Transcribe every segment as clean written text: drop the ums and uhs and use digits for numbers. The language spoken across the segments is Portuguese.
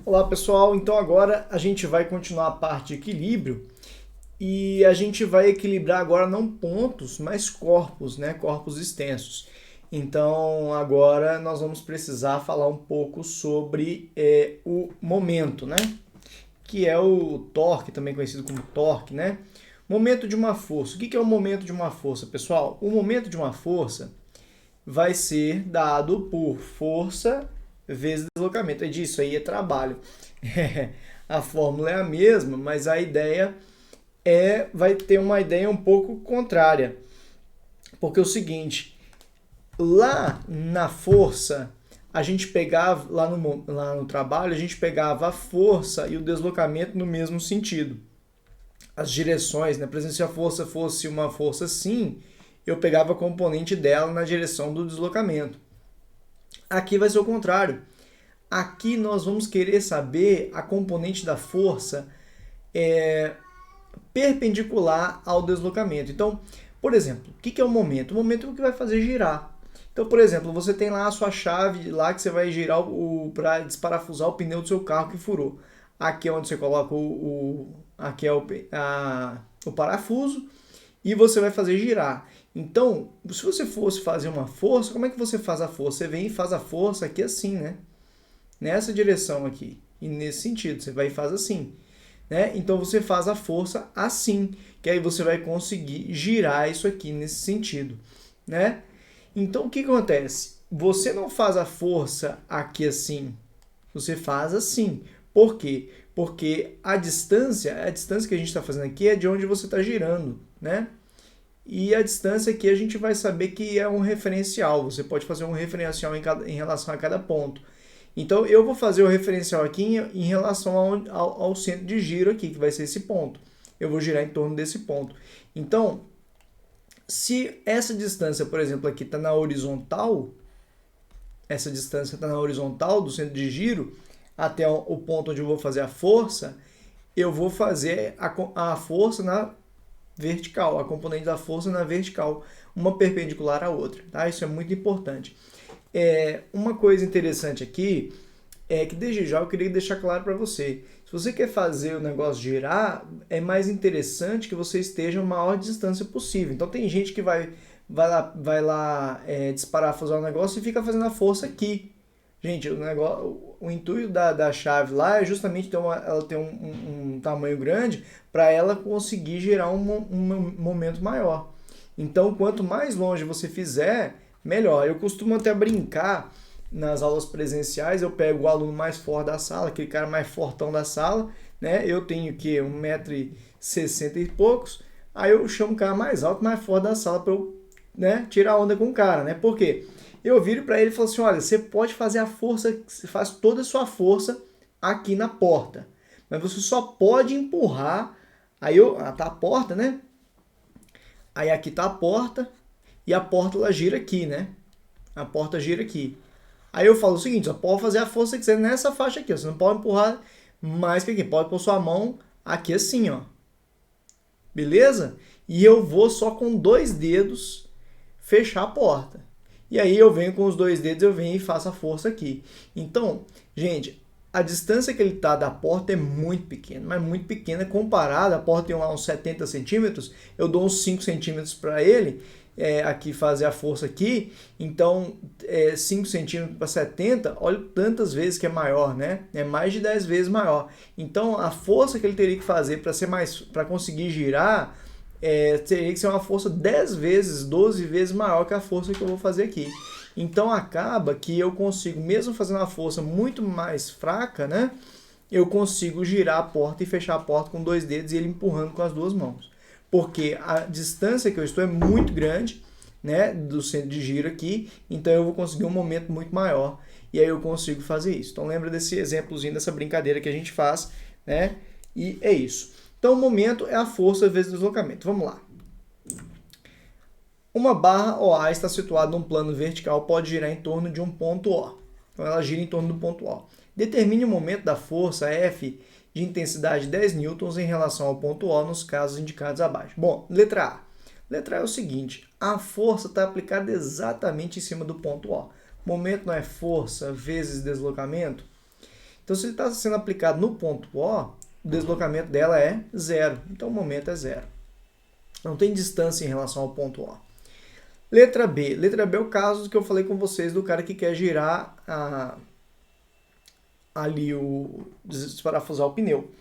Olá pessoal, então agora a gente vai continuar a parte de equilíbrio e a gente vai equilibrar agora não pontos, mas corpos, né? Corpos extensos. Então agora nós vamos precisar falar um pouco sobre o momento, né? Que é o torque, também conhecido como torque, né? Momento de uma força. O que é o momento de uma força, pessoal? O momento de uma força vai ser dado por força vezes deslocamento. É disso aí, é trabalho. A fórmula é a mesma, mas a ideia vai ter uma ideia um pouco contrária. Porque é o seguinte, lá na força, a gente pegava, lá no trabalho, a gente pegava a força e o deslocamento no mesmo sentido. As direções, né? Por exemplo, se a força fosse uma força assim, eu pegava a componente dela na direção do deslocamento. Aqui vai ser o contrário. Aqui nós vamos querer saber a componente da força perpendicular ao deslocamento. Então, por exemplo, o que é o momento? O momento é o que vai fazer girar. Então, por exemplo, você tem lá a sua chave lá que você vai girar para desparafusar o pneu do seu carro que furou. Aqui é onde você coloca aqui é o parafuso e você vai fazer girar. Então, se você fosse fazer uma força, como é que você faz a força? Você vem e faz a força aqui assim, né? Nessa direção aqui e nesse sentido, você vai e faz assim, né? Então você faz a força assim, que aí você vai conseguir girar isso aqui nesse sentido, né? Então o que acontece? Você não faz a força aqui assim, você faz assim. Por quê? Porque a distância que a gente está fazendo aqui é de onde você está girando, né? E a distância aqui a gente vai saber que é um referencial. Você pode fazer um referencial em relação a cada ponto. Então eu vou fazer o referencial aqui em relação ao centro de giro aqui, que vai ser esse ponto. Eu vou girar em torno desse ponto. Então, se essa distância, por exemplo, aqui está na horizontal, essa distância está na horizontal do centro de giro, até o ponto onde eu vou fazer a força, eu vou fazer a força na vertical, a componente da força na vertical, uma perpendicular à outra. Tá? Isso é muito importante. Uma coisa interessante aqui é que desde já eu queria deixar claro para você. Se você quer fazer o negócio girar, é mais interessante que você esteja a maior distância possível. Então tem gente que vai lá desparafusar o negócio e fica fazendo a força aqui. Gente, o intuito da chave lá é justamente ela ter um tamanho grande para ela conseguir gerar um momento maior. Então, quanto mais longe você fizer, melhor. Eu costumo até brincar nas aulas presenciais, eu pego o aluno mais forte da sala, aquele cara mais fortão da sala, né? Eu tenho que 1,60 m e poucos, aí eu chamo o cara mais alto, mais forte da sala para eu, né, tirar onda com o cara, né? Por quê? Eu viro para ele e falo assim, olha, você pode fazer a força, você faz toda a sua força aqui na porta, mas você só pode empurrar, tá a porta, né? Aí aqui tá a porta, e a porta ela gira aqui, né? A porta gira aqui. Aí eu falo o seguinte, você pode fazer a força que quiser nessa faixa aqui, ó. Você não pode empurrar mais que aqui. Pode pôr sua mão aqui assim, ó. Beleza? E eu vou só com 2 dedos fechar a porta. E aí eu venho com os 2 dedos, eu venho e faço a força aqui. Então, gente, a distância que ele está da porta é muito pequena, mas muito pequena comparada. A porta tem lá uns 70 centímetros, eu dou uns 5 centímetros para ele, aqui fazer a força aqui, então 5 centímetros para 70, olha tantas vezes que é maior, né? É mais de 10 vezes maior. Então a força que ele teria que fazer para conseguir girar teria que ser uma força 10 vezes, 12 vezes maior que a força que eu vou fazer aqui. Então acaba que eu consigo, mesmo fazendo uma força muito mais fraca, né? Eu consigo girar a porta e fechar a porta com 2 dedos e ele empurrando com as 2 mãos. Porque a distância que eu estou é muito grande, né, do centro de giro aqui, então eu vou conseguir um momento muito maior e aí eu consigo fazer isso. Então lembra desse exemplozinho, dessa brincadeira que a gente faz, né? E é isso. Então o momento é a força vezes o deslocamento. Vamos lá. Uma barra OA está situada num plano vertical, pode girar em torno de um ponto O. Então ela gira em torno do ponto O. Determine o momento da força F de intensidade 10 newtons em relação ao ponto O nos casos indicados abaixo. Bom, letra A. Letra A é o seguinte, a força está aplicada exatamente em cima do ponto O. Momento não é força vezes deslocamento? Então, se ele está sendo aplicado no ponto O, o deslocamento dela é zero. Então, o momento é zero. Não tem distância em relação ao ponto O. Letra B. Letra B é o caso que eu falei com vocês do cara que quer girar ali desparafusar o pneu.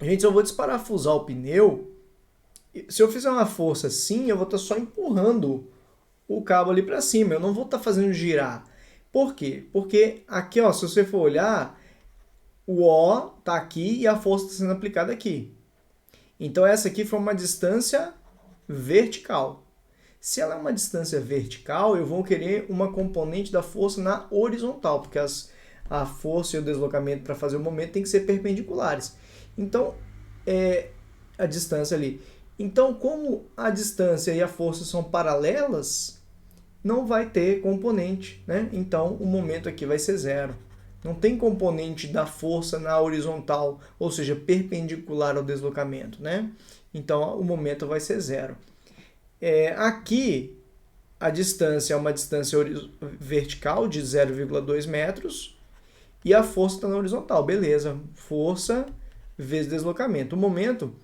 Gente, se eu vou desparafusar o pneu, se eu fizer uma força assim, eu vou estar só empurrando o cabo ali para cima. Eu não vou estar fazendo girar. Por quê? Porque aqui, ó, se você for olhar, o O está aqui e a força está sendo aplicada aqui. Então, essa aqui foi uma distância vertical. Se ela é uma distância vertical, eu vou querer uma componente da força na horizontal, porque a força e o deslocamento para fazer o momento tem que ser perpendiculares. Então, a distância ali. Então, como a distância e a força são paralelas, não vai ter componente, né? Então, o momento aqui vai ser zero. Não tem componente da força na horizontal, ou seja, perpendicular ao deslocamento, né? Então, o momento vai ser zero. Aqui, a distância é uma distância vertical de 0,2 metros e a força está na horizontal. Beleza, força vezes deslocamento. O momento,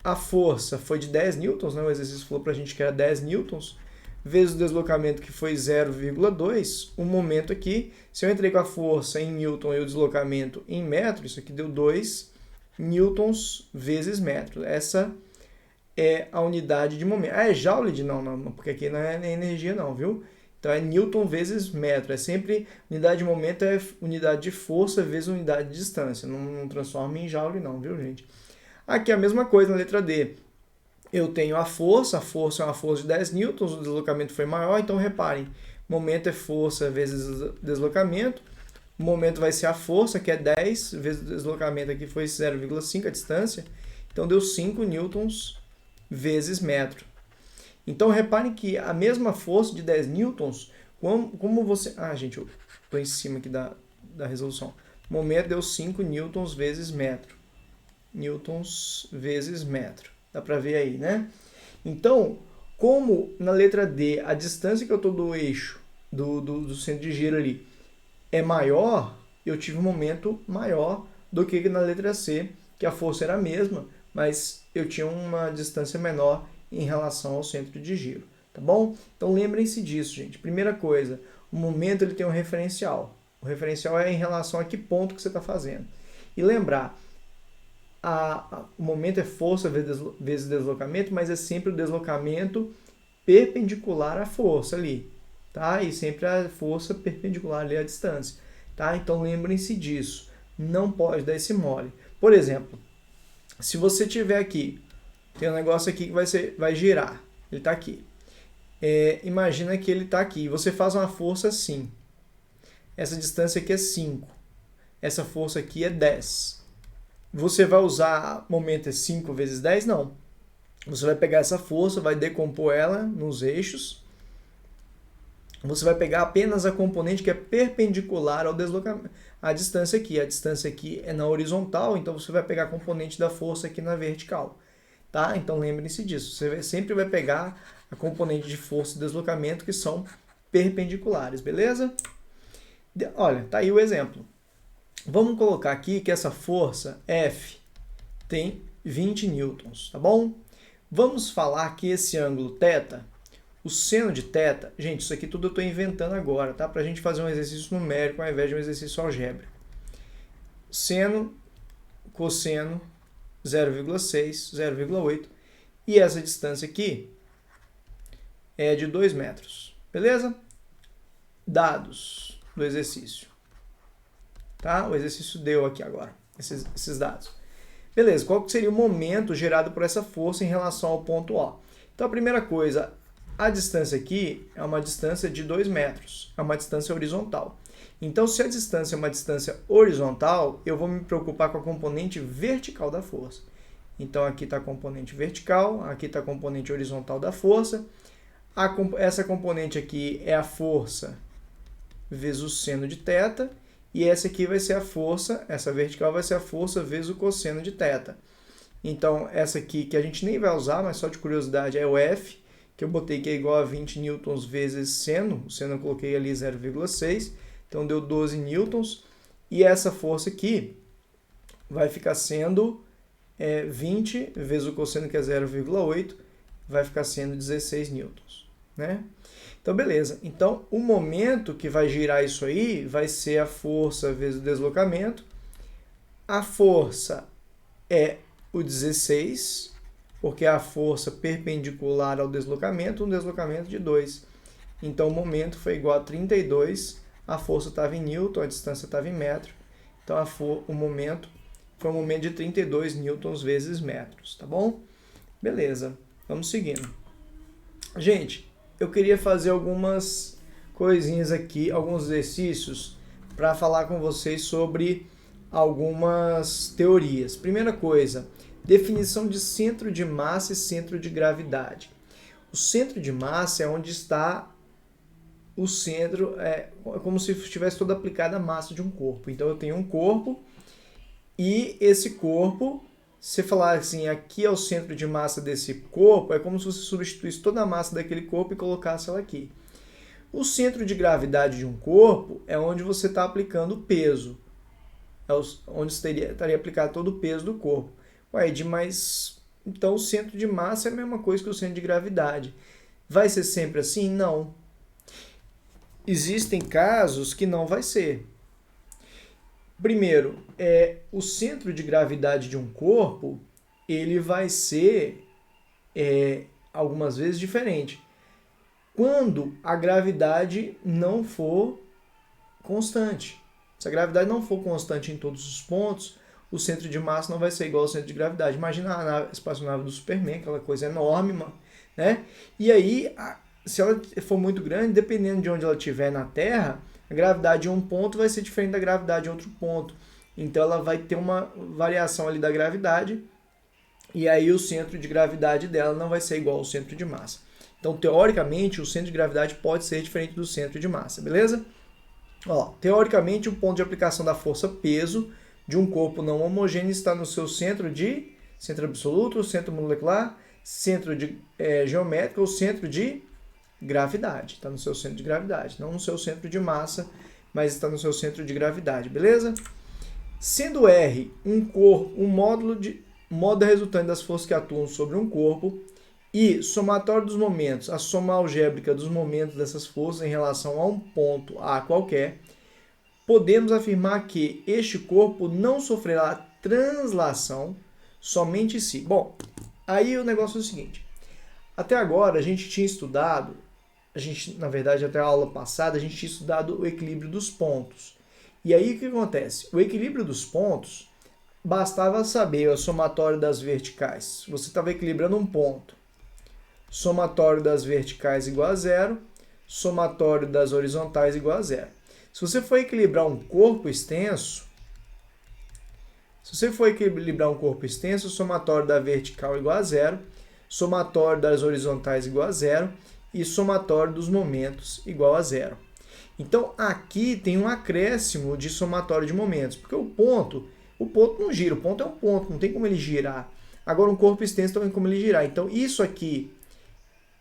a força foi de 10 newtons, né? O exercício falou para a gente que era 10 newtons, vezes o deslocamento que foi 0,2. O momento aqui, se eu entrei com a força em newton e o deslocamento em metro, isso aqui deu 2 newtons vezes metro. Essa é a unidade de momento. É joule? Não, porque aqui não é energia não, viu? Então é newton vezes metro. É sempre unidade de momento é unidade de força vezes unidade de distância. Não transforma em joule não, viu, gente? Aqui é a mesma coisa na letra D. Eu tenho a força é uma força de 10 newtons, o deslocamento foi maior, então reparem, momento é força vezes deslocamento, o momento vai ser a força, que é 10, vezes o deslocamento aqui foi 0,5 a distância, então deu 5 newtons vezes metro. Então reparem que a mesma força de 10 newtons, como você... gente, eu estou em cima aqui da resolução. O momento deu 5 newtons vezes metro. Newtons vezes metro. Dá para ver aí, né? Então, como na letra D a distância que eu estou do eixo, do centro de giro ali, é maior, eu tive um momento maior do que na letra C, que a força era a mesma, mas eu tinha uma distância menor em relação ao centro de giro, tá bom? Então lembrem-se disso, gente. Primeira coisa, o momento ele tem um referencial. O referencial é em relação a que ponto que você está fazendo. E lembrar, o momento é força vezes deslocamento, mas é sempre o deslocamento perpendicular à força ali, tá? E sempre a força perpendicular ali à distância, tá? Então lembrem-se disso. Não pode dar esse mole. Por exemplo, se você tiver aqui, tem um negócio aqui que vai girar, ele está aqui. Imagina que ele está aqui, você faz uma força assim. Essa distância aqui é 5. Essa força aqui é 10. Você vai usar momento é 5 vezes 10? Não. Você vai pegar essa força, vai decompor ela nos eixos. Você vai pegar apenas a componente que é perpendicular ao deslocamento. A distância aqui é na horizontal, então você vai pegar a componente da força aqui na vertical. Tá? Então lembrem-se disso. Você sempre vai pegar a componente de força e deslocamento que são perpendiculares, beleza? Olha, tá aí o exemplo. Vamos colocar aqui que essa força F tem 20 newtons, tá bom? Vamos falar que esse ângulo θ, o seno de θ, gente, isso aqui tudo eu estou inventando agora, tá? Para a gente fazer um exercício numérico ao invés de um exercício algébrico. Seno, cosseno, 0,6, 0,8. E essa distância aqui é de 2 metros, beleza? Dados do exercício. Tá? O exercício deu aqui agora, esses dados. Beleza, qual que seria o momento gerado por essa força em relação ao ponto O? Então, a primeira coisa, a distância aqui é uma distância de 2 metros, é uma distância horizontal. Então, se a distância é uma distância horizontal, eu vou me preocupar com a componente vertical da força. Então, aqui está a componente vertical, aqui está a componente horizontal da força. Essa componente aqui é a força vezes o seno de θ. E essa aqui vai ser a força, essa vertical vai ser a força vezes o cosseno de θ. Então, essa aqui que a gente nem vai usar, mas só de curiosidade, é o F, que eu botei que é igual a 20 newtons vezes seno. O seno eu coloquei ali 0,6, então deu 12 newtons. E essa força aqui vai ficar sendo 20 vezes o cosseno, que é 0,8, vai ficar sendo 16 newtons, né? Então, beleza. Então, o momento que vai girar isso aí vai ser a força vezes o deslocamento. A força é o 16, porque é a força perpendicular ao deslocamento, um deslocamento de 2. Então, o momento foi igual a 32, a força estava em newton, a distância estava em metro. Então, o momento foi um momento de 32 newtons vezes metros, tá bom? Beleza, vamos seguindo. Gente, eu queria fazer algumas coisinhas aqui, alguns exercícios para falar com vocês sobre algumas teorias. Primeira coisa, definição de centro de massa e centro de gravidade. O centro de massa é onde está o centro, é como se estivesse toda aplicada a massa de um corpo. Então eu tenho um corpo e esse corpo, se falar assim, aqui é o centro de massa desse corpo, é como se você substituísse toda a massa daquele corpo e colocasse ela aqui. O centro de gravidade de um corpo é onde você está aplicando o peso. É onde estaria aplicado todo o peso do corpo. Ué, Ed, mas então o centro de massa é a mesma coisa que o centro de gravidade. Vai ser sempre assim? Não. Existem casos que não vai ser. Primeiro, o centro de gravidade de um corpo, ele vai ser algumas vezes diferente. Quando a gravidade não for constante. Se a gravidade não for constante em todos os pontos, o centro de massa não vai ser igual ao centro de gravidade. Imagina a espaçonave do Superman, aquela coisa enorme, né? E aí, se ela for muito grande, dependendo de onde ela estiver na Terra, a gravidade em um ponto vai ser diferente da gravidade em outro ponto. Então ela vai ter uma variação ali da gravidade, e aí o centro de gravidade dela não vai ser igual ao centro de massa. Então, teoricamente, o centro de gravidade pode ser diferente do centro de massa, beleza? Ó, teoricamente, o ponto de aplicação da força-peso de um corpo não homogêneo está no seu centro absoluto, centro molecular, centro geométrico ou centro de gravidade. Está no seu centro de gravidade, não no seu centro de massa, mas está no seu centro de gravidade, beleza? Sendo R um módulo resultante das forças que atuam sobre um corpo e somatório dos momentos, a soma algébrica dos momentos dessas forças em relação a um ponto A qualquer, podemos afirmar que este corpo não sofrerá translação somente em si. Bom, aí o negócio é o seguinte. Até agora a gente tinha estudado, na verdade até a aula passada, a gente tinha estudado o equilíbrio dos pontos. E aí o que acontece? O equilíbrio dos pontos, bastava saber o somatório das verticais. Você estava equilibrando um ponto. Somatório das verticais igual a zero, somatório das horizontais igual a zero. Se você for equilibrar um corpo extenso, o somatório da vertical igual a zero, somatório das horizontais igual a zero e somatório dos momentos igual a zero. Então aqui tem um acréscimo de somatório de momentos, porque o ponto não gira, o ponto é um ponto, não tem como ele girar. Agora um corpo extenso também tem como ele girar. Então isso aqui,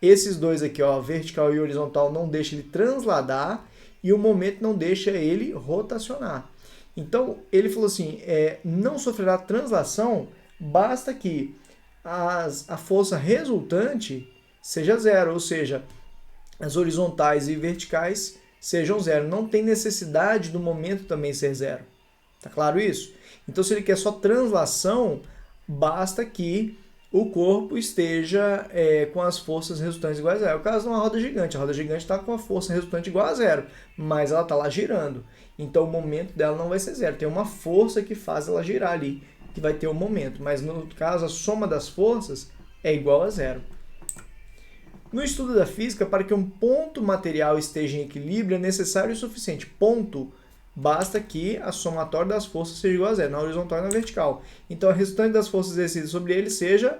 esses dois aqui, ó, vertical e horizontal, não deixa ele transladar e o momento não deixa ele rotacionar. Então ele falou assim, não sofrerá translação, basta que a força resultante seja zero, ou seja, as horizontais e verticais sejam zero. Não tem necessidade do momento também ser zero. Tá claro isso? Então, se ele quer só translação, basta que o corpo esteja com as forças resultantes iguais a zero. É o caso de uma roda gigante. A roda gigante está com a força resultante igual a zero, mas ela está lá girando. Então, o momento dela não vai ser zero. Tem uma força que faz ela girar ali, que vai ter um momento. Mas, no caso, a soma das forças é igual a zero. No estudo da física, para que um ponto material esteja em equilíbrio, é necessário o suficiente. Ponto, basta que a somatória das forças seja igual a zero, na horizontal e na vertical. Então, a resultante das forças exercidas sobre ele seja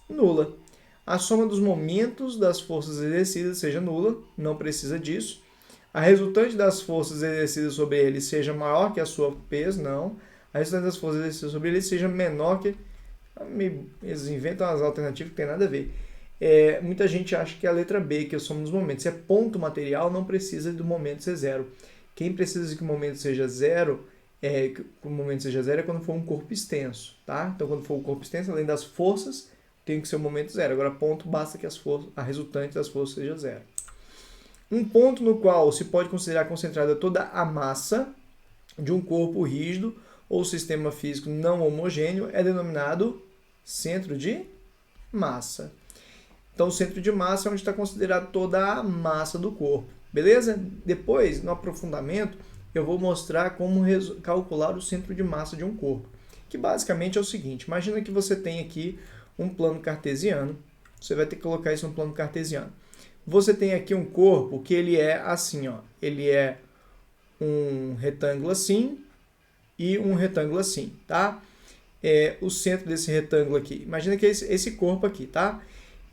nula. A soma dos momentos das forças exercidas seja nula, não precisa disso. A resultante das forças exercidas sobre ele seja maior que a sua peso, não. A resultante das forças exercidas sobre ele seja menor que... Eles inventam as alternativas que tem nada a ver. Muita gente acha que é a letra B, que é a soma dos momentos. Se é ponto material, não precisa do momento ser zero. Quem precisa que o momento seja zero que o momento seja zero é quando for um corpo extenso, tá? Então, quando for um corpo extenso, além das forças, tem que ser o momento zero. Agora, ponto, basta que a resultante das forças seja zero. Um ponto no qual se pode considerar concentrada toda a massa de um corpo rígido ou sistema físico não homogêneo é denominado centro de massa. Então, o centro de massa é onde está considerado toda a massa do corpo, beleza? Depois, no aprofundamento, eu vou mostrar como calcular o centro de massa de um corpo, que basicamente é o seguinte: imagina que você tem aqui um plano cartesiano, você vai ter que colocar isso no plano cartesiano. Você tem aqui um corpo que ele é assim, ó, ele é um retângulo assim e um retângulo assim, tá? O centro desse retângulo aqui, imagina que é esse corpo aqui, tá?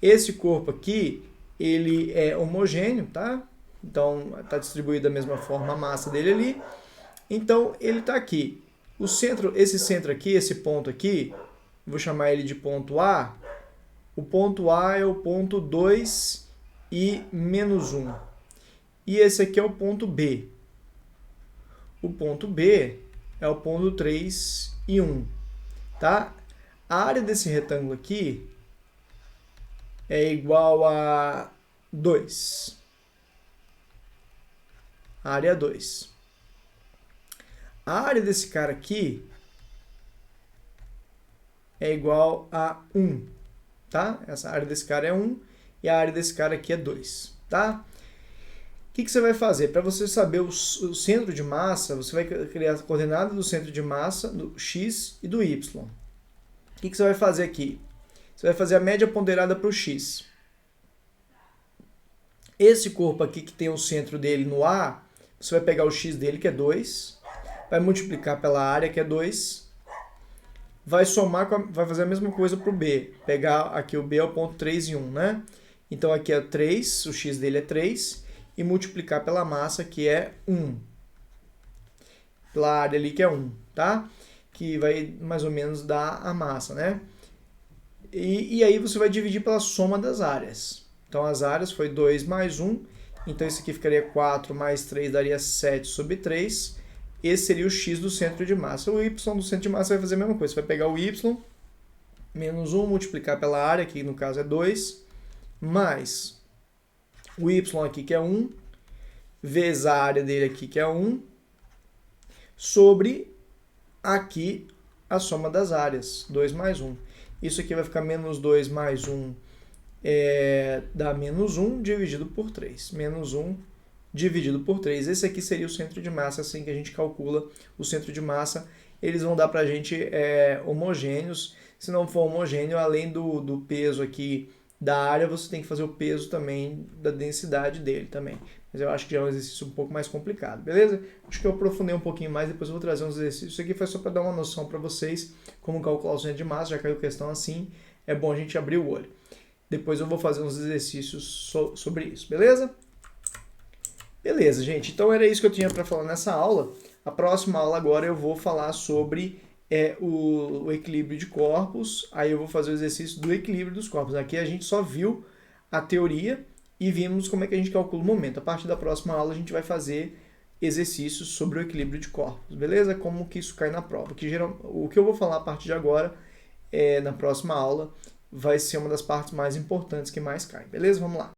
Esse corpo aqui, ele é homogêneo, tá? Então, está distribuído da mesma forma a massa dele ali. Então, ele está aqui. O centro, esse centro aqui, esse ponto aqui, vou chamar ele de ponto A. O ponto A é o ponto 2 e menos 1. E esse aqui é o ponto B. O ponto B é o ponto 3 e 1, tá? A área desse retângulo aqui é igual a 2. Área 2. A área desse cara aqui é igual a 1, tá? Essa área desse cara é 1 e a área desse cara aqui é 2, tá? O que você vai fazer? Para você saber o centro de massa, você vai criar a coordenada do centro de massa, do x e do y. O que você vai fazer aqui? Você vai fazer a média ponderada para o x. Esse corpo aqui que tem o centro dele no A, você vai pegar o x dele, que é 2, vai multiplicar pela área, que é 2, vai somar, vai fazer a mesma coisa para o B. Pegar aqui o B é o ponto 3 e 1, né? Então aqui é 3, o x dele é 3, e multiplicar pela massa, que é 1. Pela área ali, que é 1, tá? Que vai mais ou menos dar a massa, né? E aí você vai dividir pela soma das áreas. Então as áreas foi 2 mais 1, então isso aqui ficaria 4 mais 3 daria 7 sobre 3. Esse seria o x do centro de massa. O y do centro de massa vai fazer a mesma coisa, você vai pegar o y, menos 1, multiplicar pela área, que no caso é 2, mais o y aqui, que é 1, vezes a área dele aqui, que é 1, sobre aqui a soma das áreas, 2 mais 1. Isso aqui vai ficar menos 2 mais 1 dá menos 1 dividido por 3. Menos 1 dividido por 3. Esse aqui seria o centro de massa, assim que a gente calcula o centro de massa. Eles vão dar para a gente homogêneos. Se não for homogêneo, além do peso aqui da área, você tem que fazer o peso também da densidade dele também. Mas eu acho que já é um exercício um pouco mais complicado, beleza? Acho que eu aprofundei um pouquinho mais, depois eu vou trazer uns exercícios. Isso aqui foi só para dar uma noção para vocês como calcular o centro de massa, já caiu questão assim, é bom a gente abrir o olho. Depois eu vou fazer uns exercícios sobre isso, beleza? Beleza, gente. Então era isso que eu tinha para falar nessa aula. A próxima aula agora eu vou falar sobre o equilíbrio de corpos. Aí eu vou fazer o exercício do equilíbrio dos corpos. Aqui a gente só viu a teoria e vimos como é que a gente calcula o momento. A partir da próxima aula a gente vai fazer exercícios sobre o equilíbrio de corpos, beleza? Como que isso cai na prova. O que eu vou falar a partir de agora, na próxima aula, vai ser uma das partes mais importantes que mais cai, beleza? Vamos lá.